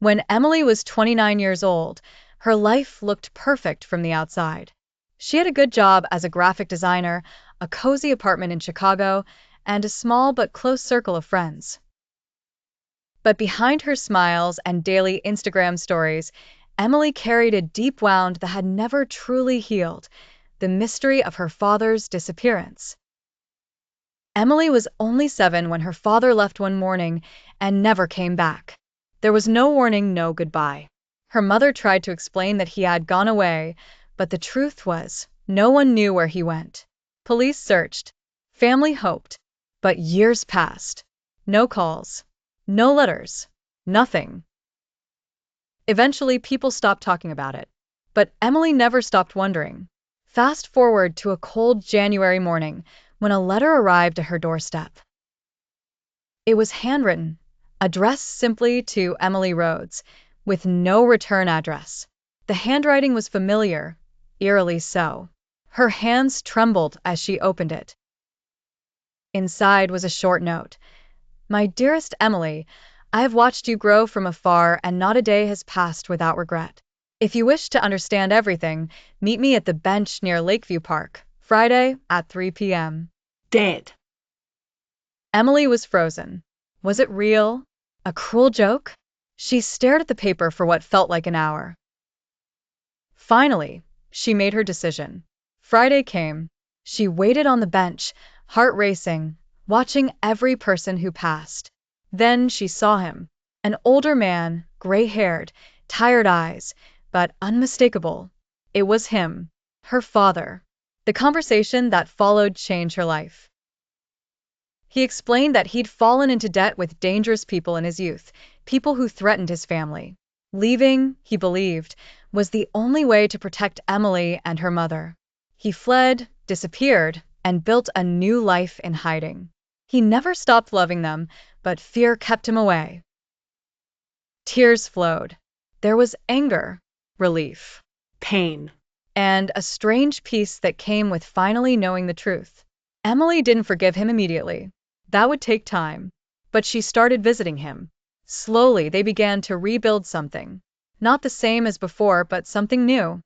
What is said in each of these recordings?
When Emily was 29 years old, her life looked perfect from the outside. She had a good job as a graphic designer, a cozy apartment in Chicago, and a small but close circle of friends. But behind her smiles and daily Instagram stories, Emily carried a deep wound that had never truly healed: the mystery of her father's disappearance. Emily was only 7 when her father left one morning and never came back. There was no warning, no goodbye. Her mother tried to explain that he had gone away, but the truth was, no one knew where he went. Police searched, family hoped, but years passed. No calls, no letters, nothing. Eventually, people stopped talking about it. But Emily never stopped wondering. Fast forward to a cold January morning when a letter arrived at her doorstep. It was handwritten, addressed simply to Emily Rhodes, with no return address. The handwriting was familiar, eerily so. Her hands trembled as she opened it. Inside was a short note. "My dearest Emily, I have watched you grow from afar, and not a day has passed without regret. If you wish to understand everything, meet me at the bench near Lakeview Park, Friday at 3 p.m. Dead. Emily was frozen. Was it real? A cruel joke? She stared at the paper for what felt like an hour. Finally, she made her decision. Friday came. She waited on the bench, heart racing, watching every person who passed. Then she saw him. An older man, gray-haired, tired eyes, but unmistakable. It was him, her father. The conversation that followed changed her life. He explained that he'd fallen into debt with dangerous people in his youth, people who threatened his family. Leaving, he believed, was the only way to protect Emily and her mother. He fled, disappeared, and built a new life in hiding. He never stopped loving them, but fear kept him away. Tears flowed. There was anger, relief, Pain. and a strange peace that came with finally knowing the truth. Emily didn't forgive him immediately. That would take time. But she started visiting him. Slowly, they began to rebuild something. Not the same as before, but something new.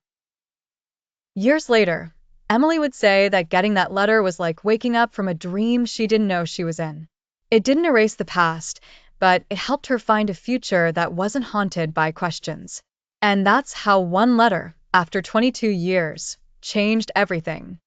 Years later, Emily would say that getting that letter was like waking up from a dream she didn't know she was in. It didn't erase the past, but it helped her find a future that wasn't haunted by questions. And that's how one letter, after 22 years, changed everything.